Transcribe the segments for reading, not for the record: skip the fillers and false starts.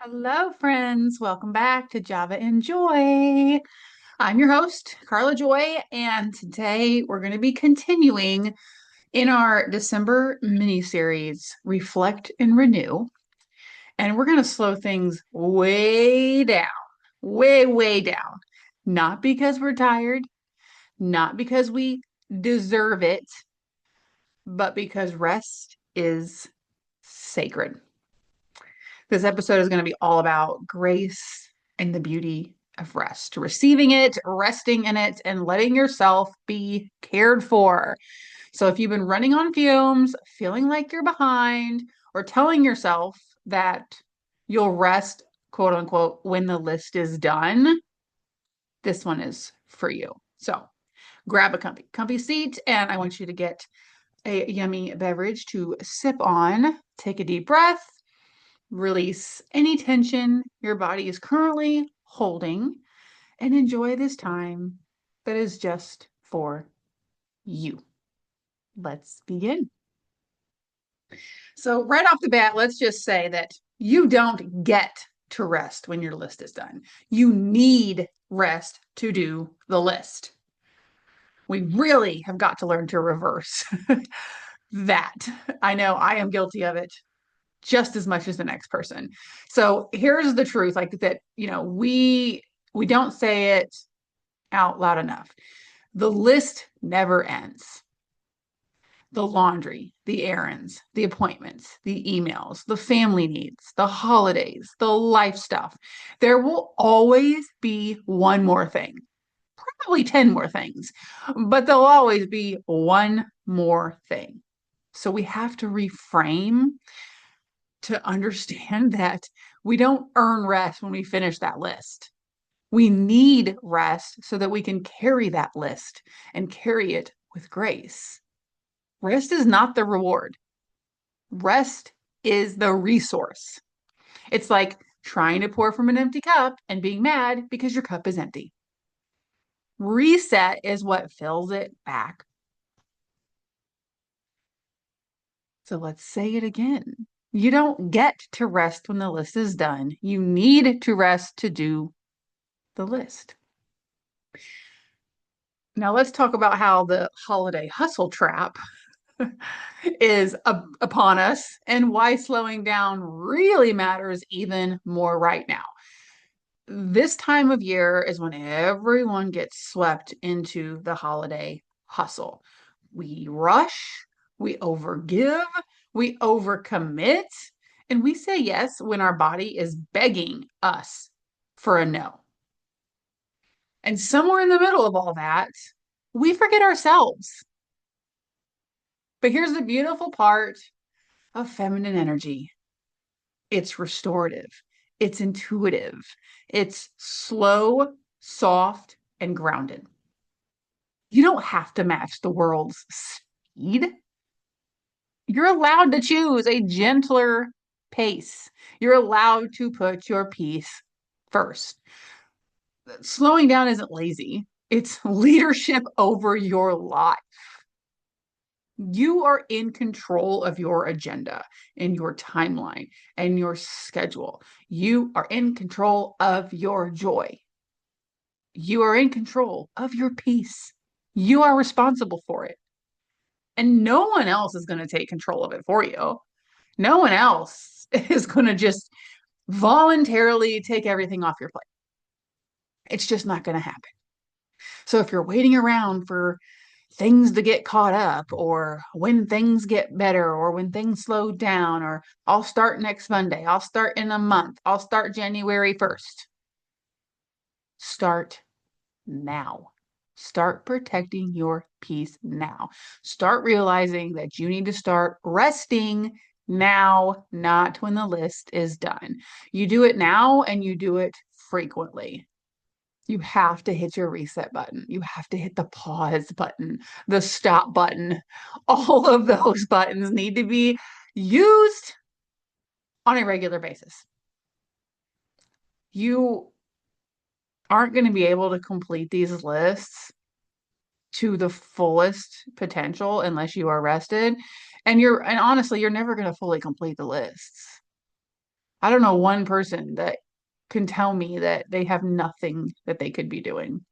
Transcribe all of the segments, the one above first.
Hello, friends. Welcome back to Java and Joy. I'm your host, Carla Joy, and today we're going to be continuing in our December mini series, Reflect and Renew. And we're going to slow things way down, way down. Not because we're tired, not because we deserve it, but because rest is sacred. This episode is going to be all about grace and the beauty of rest, receiving it, resting in it, and letting yourself be cared for. So if you've been running on fumes, feeling like you're behind, or telling yourself that you'll rest, quote unquote, when the list is done, this one is for you. So grab a comfy seat, and I want you to get a yummy beverage to sip on. Take a deep breath. Release any tension your body is currently holding and enjoy this time that is just for you. Let's begin. So, right off the bat, let's just say that you don't get to rest when your list is done. You need rest to do the list. We really have got to learn to reverse that. I know I am guilty of it just as much as the next person. So here's the truth, like that, we don't say it out loud enough. The list never ends. The laundry, the errands, the appointments, the emails, the family needs, the holidays, the life stuff. There will always be one more thing, probably 10 more things, but there'll always be one more thing. So we have to reframe to understand that we don't earn rest when we finish that list. We need rest so that we can carry that list and carry it with grace. Rest is not the reward. Rest is the resource. It's like trying to pour from an empty cup and being mad because your cup is empty. Reset is what fills it back. So let's say it again. You don't get to rest when the list is done. You need to rest to do the list. Now let's talk about how the holiday hustle trap is upon us and why slowing down really matters even more right now. This time of year is when everyone gets swept into the holiday hustle. We rush, we overgive, we overcommit, and we say yes when our body is begging us for a no. And somewhere in the middle of all that, we forget ourselves. But here's the beautiful part of feminine energy: it's restorative, it's intuitive, it's slow, soft, and grounded. You don't have to match the world's speed. You're allowed to choose a gentler pace. You're allowed to put your peace first. Slowing down isn't lazy, it's leadership over your life. You are in control of your agenda and your timeline and your schedule. You are in control of your joy. You are in control of your peace. You are responsible for it. And no one else is going to take control of it for you. No one else is going to just voluntarily take everything off your plate. It's just not going to happen. So if you're waiting around for things to get caught up, or when things get better, or when things slow down, or I'll start next Monday, I'll start in a month, I'll start January 1st. Start now. Start protecting your peace now. Start realizing that you need to start resting now, not when the list is done. You do it now and you do it frequently. You have to hit your reset button. You have to hit the pause button, the stop button. All of those buttons need to be used on a regular basis. You aren't going to be able to complete these lists to the fullest potential unless you are rested. And honestly, you're never going to fully complete the lists. I don't know one person that can tell me that they have nothing that they could be doing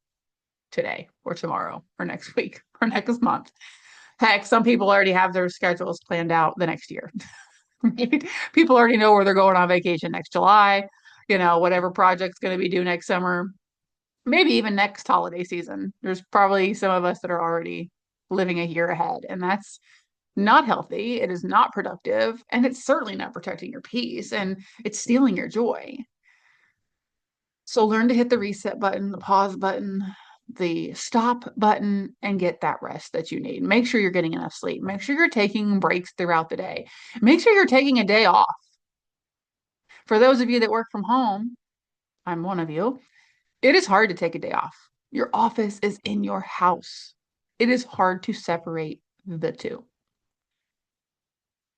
today or tomorrow or next week or next month. Heck, some people already have their schedules planned out the next year. People already know where they're going on vacation next July, whatever project's going to be due next summer, maybe even next holiday season. There's probably some of us that are already living a year ahead, and that's not healthy. It is not productive, and it's certainly not protecting your peace, and it's stealing your joy. So learn to hit the reset button, the pause button, the stop button, and get that rest that you need. Make sure you're getting enough sleep. Make sure you're taking breaks throughout the day. Make sure you're taking a day off. For those of you that work from home, I'm one of you, it is hard to take a day off. Your office is in your house. It is hard to separate the two.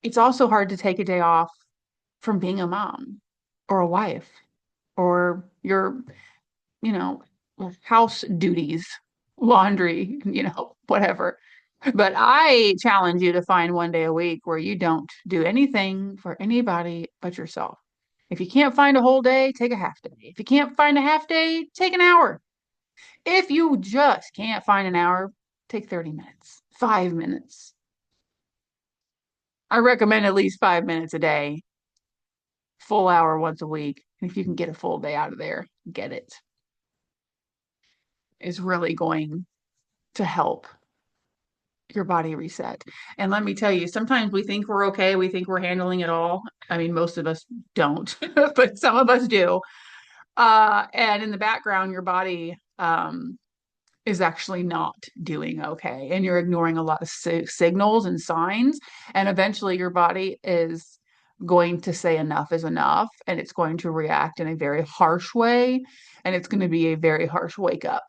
It's also hard to take a day off from being a mom or a wife or your, you know, house duties, laundry, whatever. But I challenge you to find one day a week where you don't do anything for anybody but yourself. If you can't find a whole day, take a half day. If you can't find a half day, take an hour. If you just can't find an hour, take 30 minutes, 5 minutes. I recommend at least 5 minutes a day, full hour once a week. And if you can get a full day out of there, get it. Is really going to help your body reset. And let me tell you, sometimes we think we're okay. We think we're handling it all. I mean, most of us don't, but some of us do. And in the background, your body is actually not doing okay. And you're ignoring a lot of signals and signs. And eventually, your body is going to say enough is enough. And it's going to react in a very harsh way. And it's going to be a very harsh wake up.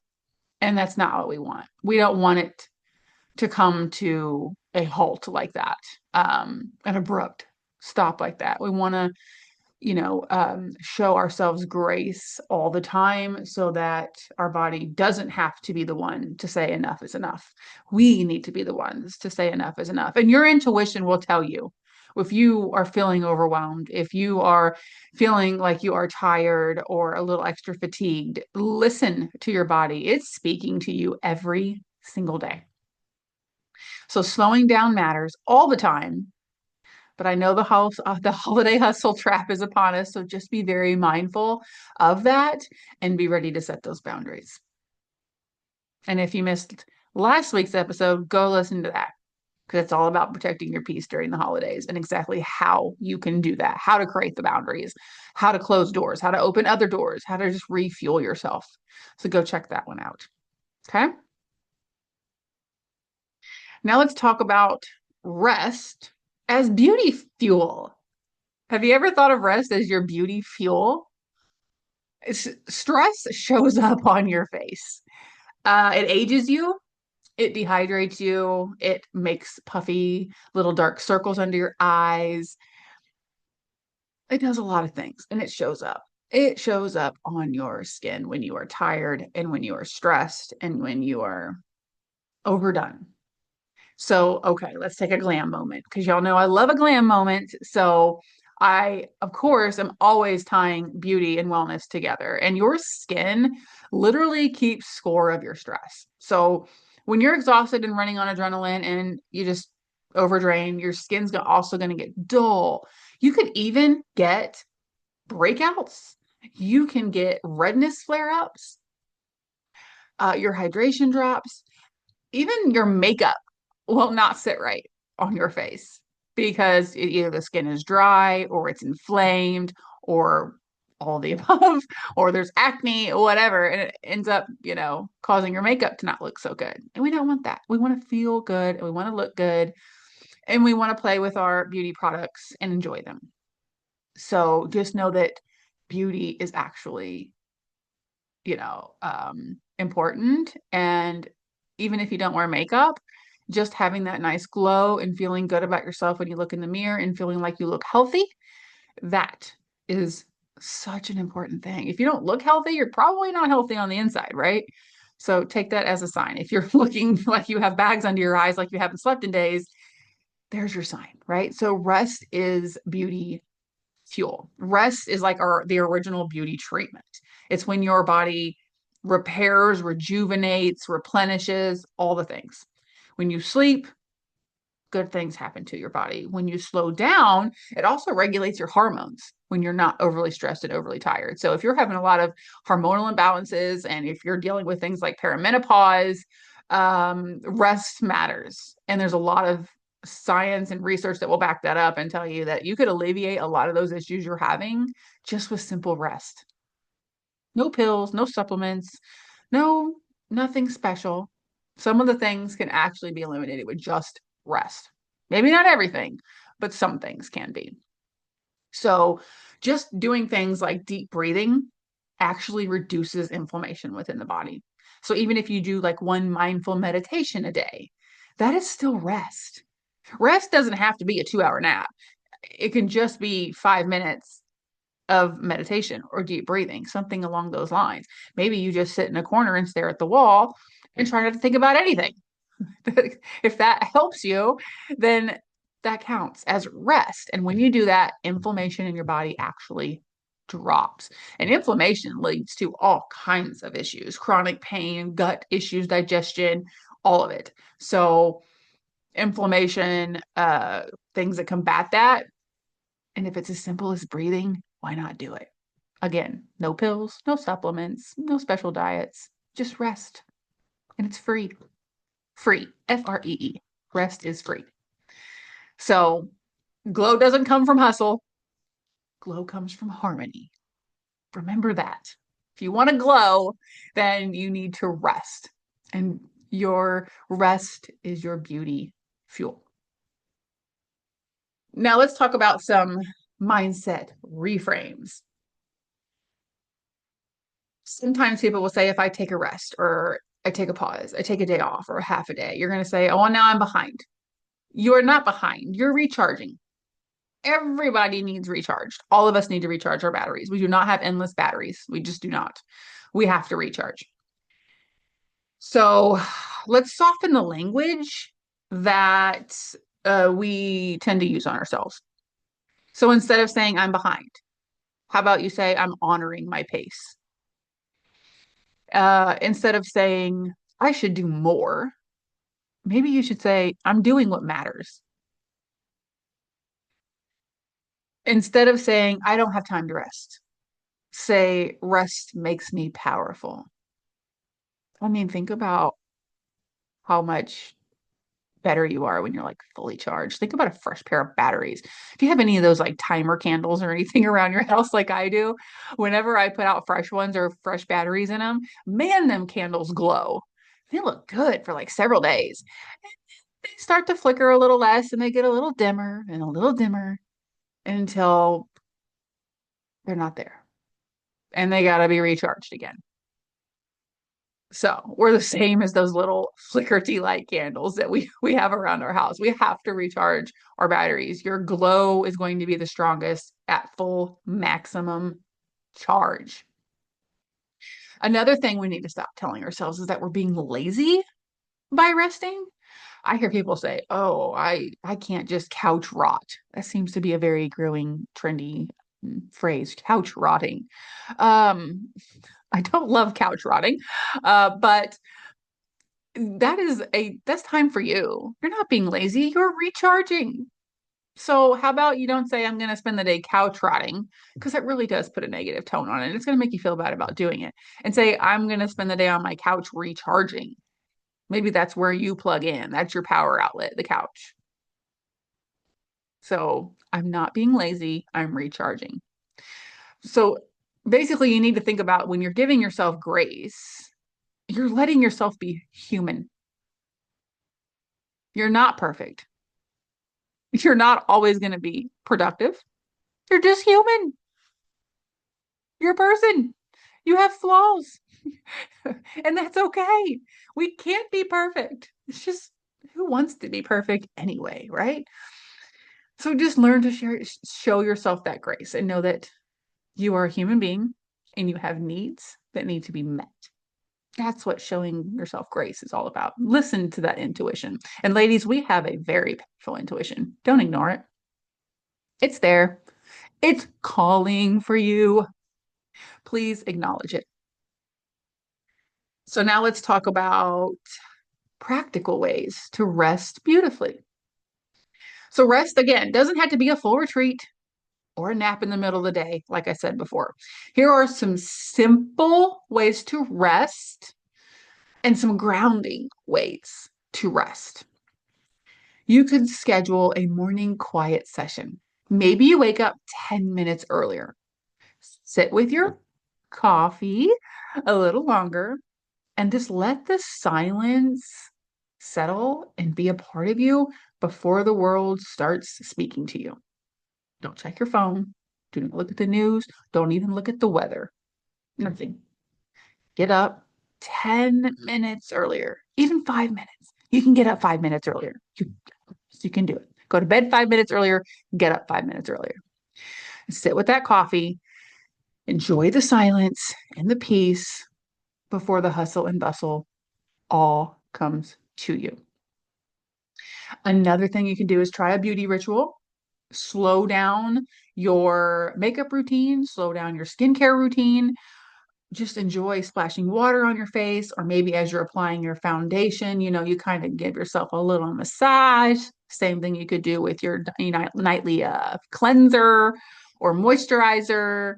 And that's not what we want. We don't want it to come to a halt like that, an abrupt stop like that. We want to, show ourselves grace all the time so that our body doesn't have to be the one to say enough is enough. We need to be the ones to say enough is enough. And your intuition will tell you if you are feeling overwhelmed, if you are feeling like you are tired or a little extra fatigued, listen to your body. It's speaking to you every single day. So slowing down matters all the time. But I know the holiday hustle trap is upon us, so just be very mindful of that and be ready to set those boundaries. And if you missed last week's episode, go listen to that because it's all about protecting your peace during the holidays and exactly how you can do that, how to create the boundaries, how to close doors, how to open other doors, how to just refuel yourself. So go check that one out. Okay. Now let's talk about rest as beauty fuel. Have you ever thought of rest as your beauty fuel? Stress shows up on your face. It ages you, it dehydrates you, it makes puffy little dark circles under your eyes. It does a lot of things and it shows up. It shows up on your skin when you are tired and when you are stressed and when you are overdone. So, okay, let's take a glam moment because y'all know I love a glam moment. So, I, of course, am always tying beauty and wellness together. And your skin literally keeps score of your stress. So, when you're exhausted and running on adrenaline and you just overdrain, your skin's also going to get dull. You could even get breakouts. You can get redness flare ups. Your hydration drops, even your makeup will not sit right on your face because either the skin is dry or it's inflamed or all the above, or there's acne or whatever, and it ends up, causing your makeup to not look so good. And we don't want that. We want to feel good and we want to look good and we want to play with our beauty products and enjoy them. So just know that beauty is actually, important. And even if you don't wear makeup, just having that nice glow and feeling good about yourself when you look in the mirror and feeling like you look healthy, that is such an important thing. If you don't look healthy, you're probably not healthy on the inside, right? So take that as a sign. If you're looking like you have bags under your eyes, like you haven't slept in days, there's your sign, right? So rest is beauty fuel. Rest is like the original beauty treatment. It's when your body repairs, rejuvenates, replenishes, all the things. When you sleep, good things happen to your body. When you slow down, it also regulates your hormones when you're not overly stressed and overly tired. So if you're having a lot of hormonal imbalances and if you're dealing with things like perimenopause, rest matters. And there's a lot of science and research that will back that up and tell you that you could alleviate a lot of those issues you're having just with simple rest. No pills, no supplements, no, nothing special. Some of the things can actually be eliminated with just rest. Maybe not everything, but some things can be. So, just doing things like deep breathing actually reduces inflammation within the body. So, even if you do like one mindful meditation a day, that is still rest. Rest doesn't have to be a 2 hour nap, it can just be 5 minutes of meditation or deep breathing, something along those lines. Maybe you just sit in a corner and stare at the wall and try not to think about anything. If that helps you, then that counts as rest. And when you do that, inflammation in your body actually drops. And inflammation leads to all kinds of issues, chronic pain, gut issues, digestion, all of it. So, inflammation, things that combat that. And if it's as simple as breathing, why not do it? Again, no pills, no supplements, no special diets, just rest. And it's free. Free. Free. Rest is free. So glow doesn't come from hustle. Glow comes from harmony. Remember that. If you want to glow, then you need to rest. And your rest is your beauty fuel. Now let's talk about some mindset reframes. Sometimes people will say, if I take a rest or I take a pause, I take a day off or half a day, you're going to say, oh, well, now I'm behind. You're not behind. You're recharging. Everybody needs recharged. All of us need to recharge our batteries. We do not have endless batteries. We just do not. We have to recharge. So let's soften the language that we tend to use on ourselves. So instead of saying I'm behind, how about you say I'm honoring my pace? Instead of saying I should do more, maybe you should say I'm doing what matters. Instead of saying I don't have time to rest, say rest makes me powerful. I mean, think about how much better you are when you're like fully charged. Think about a fresh pair of batteries. Do you have any of those like timer candles or anything around your house like I do? Whenever I put out fresh ones or fresh batteries in them, man, them candles glow. They look good for like several days. They start to flicker a little less and they get a little dimmer and a little dimmer until they're not there. And they got to be recharged again. So we're the same as those little flicker tea light candles that we have around our house. We have to recharge our batteries. Your glow is going to be the strongest at full maximum charge. Another thing we need to stop telling ourselves is that we're being lazy by resting. I hear people say, "Oh, I can't just couch rot." That seems to be a very growing, trendy phrase, couch rotting. Um, I don't love couch rotting, but that's time for you. You're not being lazy, you're recharging. So how about you don't say I'm going to spend the day couch rotting because it really does put a negative tone on it. It's going to make you feel bad about doing it. And say I'm going to spend the day on my couch recharging. Maybe that's where you plug in. That's your power outlet, the couch. So I'm not being lazy, I'm recharging. So basically you need to think about when you're giving yourself grace, you're letting yourself be human. You're not perfect. You're not always going to be productive. You're just human. You're a person. You have flaws. And that's okay. We can't be perfect. It's just who wants to be perfect anyway, right? So just learn to show yourself that grace and know that you are a human being and you have needs that need to be met. That's what showing yourself grace is all about. Listen to that intuition. And ladies, we have a very powerful intuition. Don't ignore it. It's there. It's calling for you. Please acknowledge it. So now let's talk about practical ways to rest beautifully. So rest again doesn't have to be a full retreat or a nap in the middle of the day, like I said before. Here are some simple ways to rest and some grounding ways to rest. You could schedule a morning quiet session. Maybe you wake up 10 minutes earlier. Sit with your coffee a little longer and just let the silence settle and be a part of you before the world starts speaking to you. Don't check your phone. Do not look at the news. Don't even look at the weather. Nothing. Get up 10 minutes earlier, even 5 minutes. You can get up 5 minutes earlier. You can do it. Go to bed 5 minutes earlier, get up 5 minutes earlier. Sit with that coffee, enjoy the silence and the peace before the hustle and bustle all comes to you. Another thing you can do is try a beauty ritual. Slow down your makeup routine, slow down your skincare routine. Just enjoy splashing water on your face, or maybe as you're applying your foundation, you kind of give yourself a little massage. Same thing you could do with your nightly cleanser or moisturizer.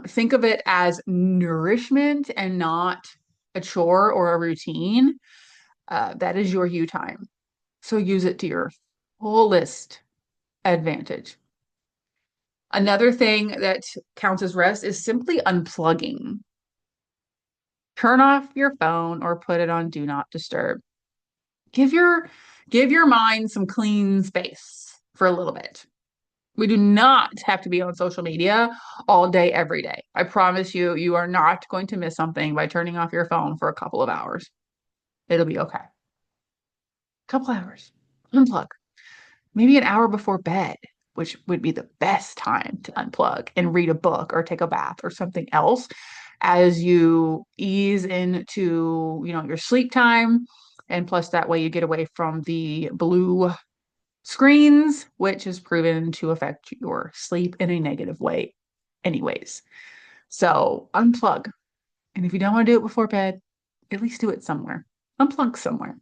Think of it as nourishment and not a chore or a routine. That is your you time. So use it to your fullest advantage. Another thing that counts as rest is simply unplugging. Turn off your phone or put it on do not disturb. Give your give your mind some clean space for a little bit. We do not have to be on social media all day, every day. I promise you, you are not going to miss something by turning off your phone for a couple of hours. It'll be okay. Couple hours. Unplug. Maybe an hour before bed, which would be the best time to unplug and read a book or take a bath or something else as you ease into, your sleep time. And plus that way you get away from the blue screens, which is proven to affect your sleep in a negative way anyways. So unplug. And if you don't want to do it before bed, at least do it somewhere. Unplug somewhere.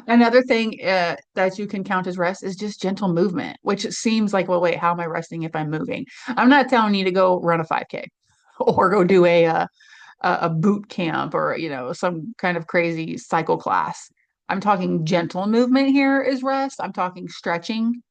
Another thing that you can count as rest is just gentle movement, which seems like, well, wait, how am I resting if I'm moving? I'm not telling you to go run a 5K or go do a boot camp or, some kind of crazy cycle class. I'm talking gentle movement here is rest. I'm talking stretching,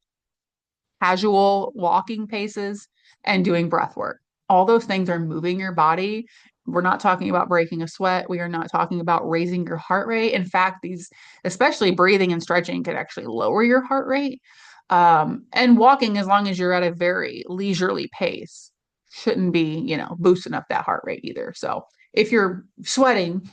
casual walking paces, and doing breath work. All those things are moving your body. We're not talking about breaking a sweat. We are not talking about raising your heart rate. In fact, these, especially breathing and stretching, can actually lower your heart rate. And walking, as long as you're at a very leisurely pace, shouldn't be, boosting up that heart rate either. So if you're sweating,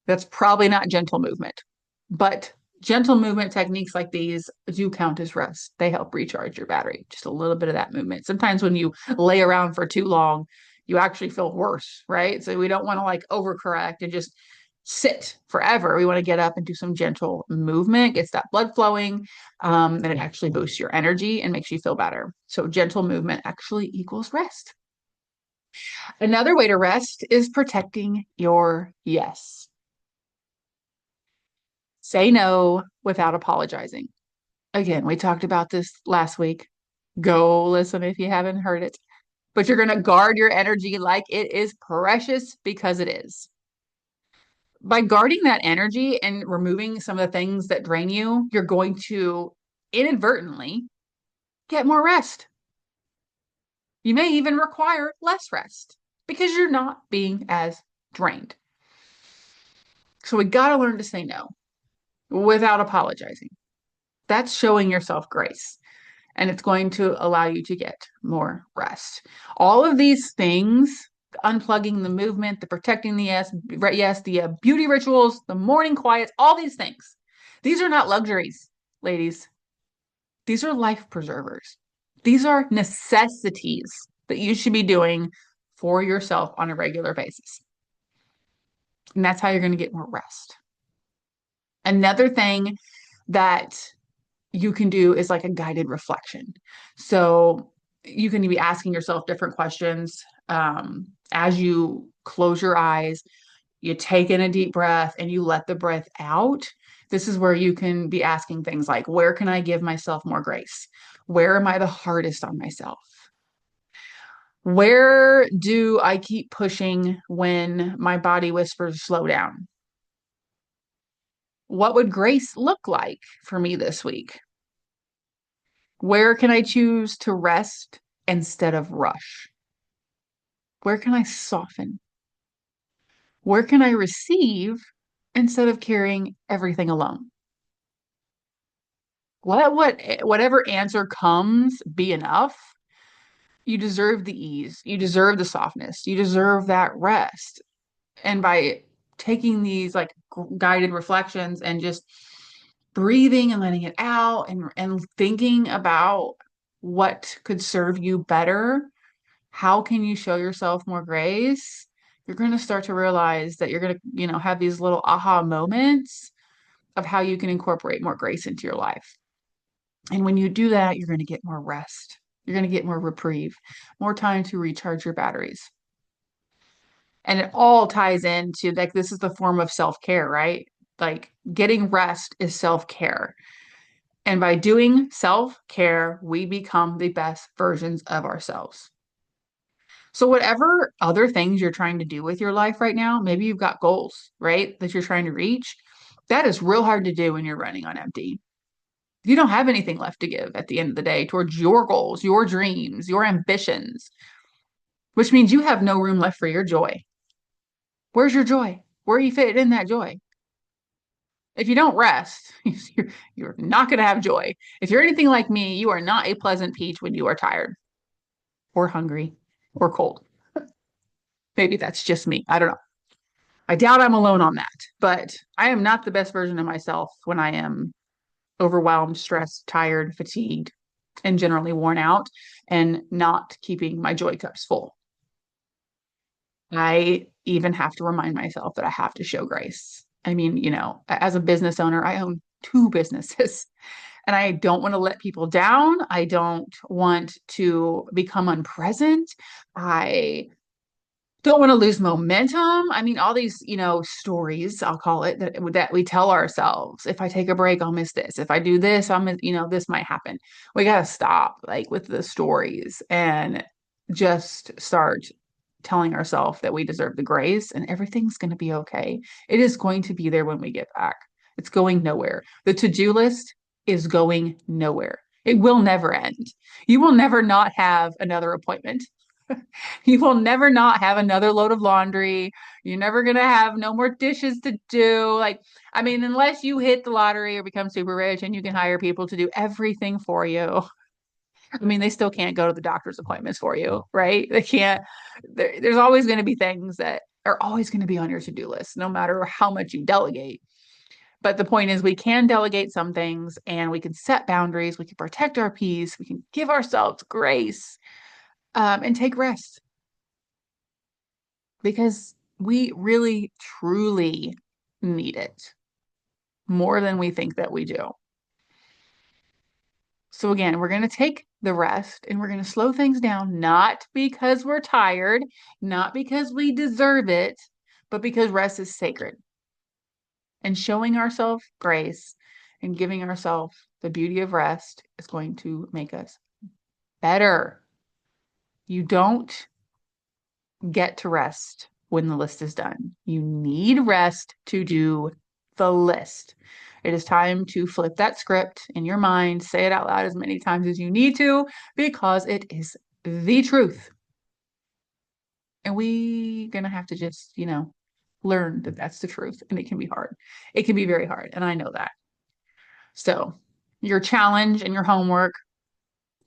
that's probably not gentle movement. But gentle movement techniques like these do count as rest. They help recharge your battery, just a little bit of that movement. Sometimes when you lay around for too long, you actually feel worse, right? So we don't want to like overcorrect and just sit forever. We want to get up and do some gentle movement, gets that blood flowing, and it actually boosts your energy and makes you feel better. So gentle movement actually equals rest. Another way to rest is protecting your yes. Say no without apologizing. Again, we talked about this last week. Go listen if you haven't heard it. But you're going to guard your energy like it is precious because it is. By guarding that energy and removing some of the things that drain you, you're going to inadvertently get more rest. You may even require less rest because you're not being as drained. So we got to learn to say no without apologizing. That's showing yourself grace, and it's going to allow you to get more rest. All of these things, unplugging the movement, the protecting the yes, the beauty rituals, the morning quiets, all these things. These are not luxuries, ladies. These are life preservers. These are necessities that you should be doing for yourself on a regular basis. And that's how you're going to get more rest. Another thing that you can do is like a guided reflection. So you can be asking yourself different questions as you close your eyes, you take in a deep breath and you let the breath out. This is where you can be asking things like, where can I give myself more grace? Where am I the hardest on myself? Where do I keep pushing when my body whispers, slow down? What would grace look like for me this week? Where can I choose to rest instead of rush? Where can I soften? Where can I receive instead of carrying everything alone? Whatever answer comes, be enough. You deserve the ease. You deserve the softness. You deserve that rest. And by taking these like guided reflections and just breathing and letting it out and thinking about what could serve you better, how can you show yourself more grace? You're going to start to realize that you're going to, have these little aha moments of how you can incorporate more grace into your life. And when you do that, you're going to get more rest. You're going to get more reprieve, more time to recharge your batteries. And it all ties into like this is the form of self-care, right? Like getting rest is self-care. And by doing self-care, we become the best versions of ourselves. So whatever other things you're trying to do with your life right now, maybe you've got goals, right? That you're trying to reach. That is real hard to do when you're running on empty. You don't have anything left to give at the end of the day towards your goals, your dreams, your ambitions, which means you have no room left for your joy. Where's your joy? Where are you fit in that joy? If you don't rest, you're not going to have joy. If you're anything like me, you are not a pleasant peach when you are tired or hungry or cold. Maybe that's just me. I don't know. I doubt I'm alone on that, but I am not the best version of myself when I am overwhelmed, stressed, tired, fatigued, and generally worn out and not keeping my joy cups full. I even have to remind myself that I have to show grace. I mean, as a business owner, I own two businesses and I don't want to let people down. I don't want to become unpresent. I don't want to lose momentum. I mean, all these, stories, I'll call it, that we tell ourselves. If I take a break, I'll miss this. If I do this, this might happen. We got to stop like with the stories and just start telling ourselves that we deserve the grace and everything's going to be okay. It is going to be there when we get back. It's going nowhere. The to-do list is going nowhere. It will never end. You will never not have another appointment. You will never not have another load of laundry. You're never going to have no more dishes to do. Like, I mean, unless you hit the lottery or become super rich and you can hire people to do everything for you. I mean, they still can't go to the doctor's appointments for you, right? They can't. There's always going to be things that are always going to be on your to-do list, no matter how much you delegate. But the point is, we can delegate some things and we can set boundaries. We can protect our peace. We can give ourselves grace and take rest because we really, truly need it more than we think that we do. So again, we're going to take the rest and we're going to slow things down, not because we're tired, not because we deserve it, but because rest is sacred. And showing ourselves grace and giving ourselves the beauty of rest is going to make us better. You don't get to rest when the list is done. You need rest to do the list. It is time to flip that script in your mind, say it out loud as many times as you need to, because it is the truth. And we're going to have to just, learn that that's the truth. And it can be hard. It can be very hard. And I know that. So, your challenge and your homework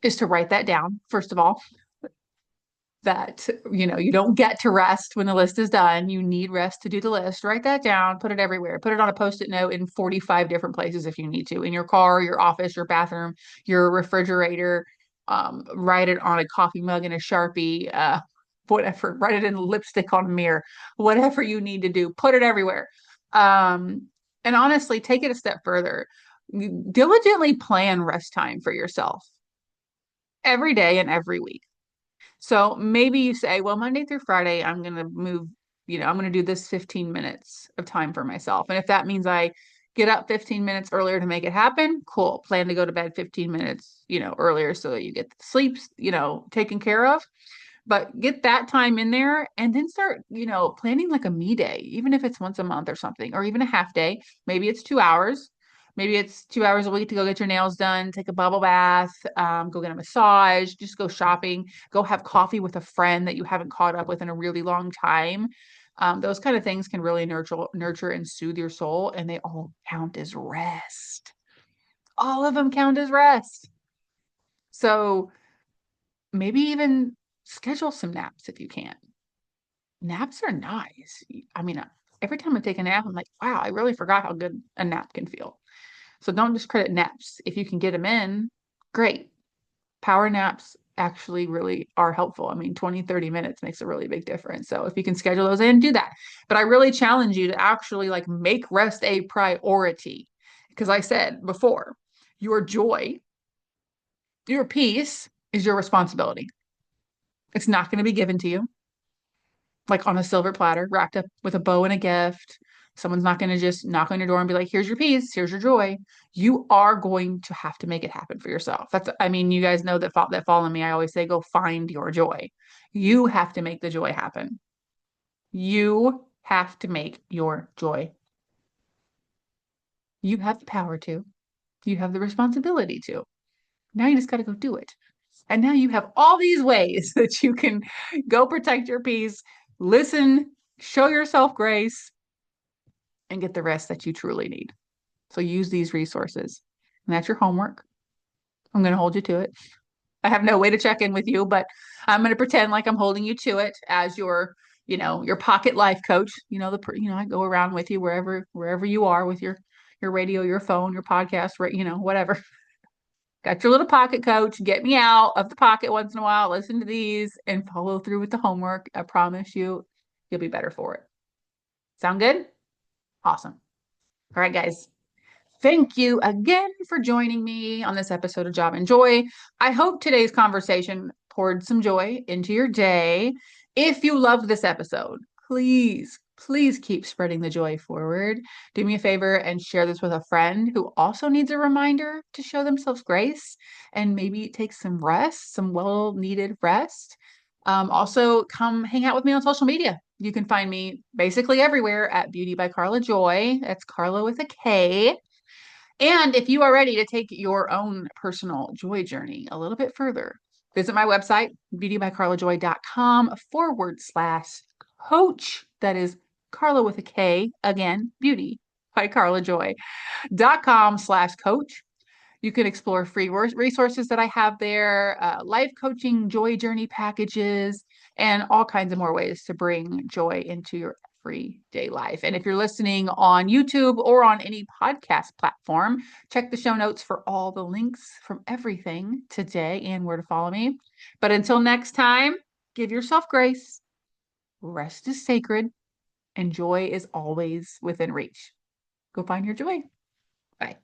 is to write that down, first of all, that you don't get to rest when the list is done. You need rest to do the list. Write that down, put it everywhere, put it on a post-it note in 45 different places if you need to, in your car, your office, your bathroom, your refrigerator. Write it on a coffee mug and a Sharpie, whatever. Write it in lipstick on a mirror, whatever you need to do, put it everywhere. And honestly, take it a step further. diligently plan rest time for yourself every day and every week. So maybe you say, well, Monday through Friday, I'm going to move, I'm going to do this 15 minutes of time for myself. And if that means I get up 15 minutes earlier to make it happen, cool. Plan to go to bed 15 minutes, earlier so that you get the sleep, taken care of. But get that time in there and then start, planning like a me day, even if it's once a month or something, or even a half day. Maybe it's 2 hours. Maybe it's 2 hours a week to go get your nails done, take a bubble bath, go get a massage, just go shopping, go have coffee with a friend that you haven't caught up with in a really long time. Those kind of things can really nurture and soothe your soul, and they all count as rest. All of them count as rest. So maybe even schedule some naps if you can. Naps are nice. I mean, every time I take a nap, I'm like, wow, I really forgot how good a nap can feel. So don't discredit naps. If you can get them in, great. Power naps actually really are helpful. I mean, 20, 30 minutes makes a really big difference. So if you can schedule those in, do that. But I really challenge you to actually like make rest a priority. Because I said before, your joy, your peace is your responsibility. It's not going to be given to you like on a silver platter, wrapped up with a bow and a gift. Someone's not going to just knock on your door and be like, here's your peace, here's your joy. You are going to have to make it happen for yourself. I mean, you guys know that follow me. I always say, go find your joy. You have to make the joy happen. You have to make your joy. You have the power to, you have the responsibility to. Now you just got to go do it. And now you have all these ways that you can go protect your peace, listen, show yourself grace, and get the rest that you truly need. So use these resources. And that's your homework. I'm going to hold you to it. I have no way to check in with you, but I'm going to pretend like I'm holding you to it as your pocket life coach. I go around with you wherever you are with your radio, your phone, your podcast, right, whatever. Got your little pocket coach. Get me out of the pocket once in a while. Listen to these and follow through with the homework. I promise you'll be better for it. Sound good? Awesome. All right, guys. Thank you again for joining me on this episode of Job and Joy. I hope today's conversation poured some joy into your day. If you loved this episode, please, please keep spreading the joy forward. Do me a favor and share this with a friend who also needs a reminder to show themselves grace and maybe take some rest, some well-needed rest. Also, come hang out with me on social media. You can find me basically everywhere at Beauty by Carla Joy. That's Carla with a K. And if you are ready to take your own personal joy journey a little bit further, visit my website, beautybycarlajoy.com/coach. That is Carla with a K, again, beauty by carlajoy.com/coach. You can explore free resources that I have there, life coaching, joy journey packages, and all kinds of more ways to bring joy into your everyday life. And if you're listening on YouTube or on any podcast platform, check the show notes for all the links from everything today and where to follow me. But until next time, give yourself grace, rest is sacred, and joy is always within reach. Go find your joy. Bye.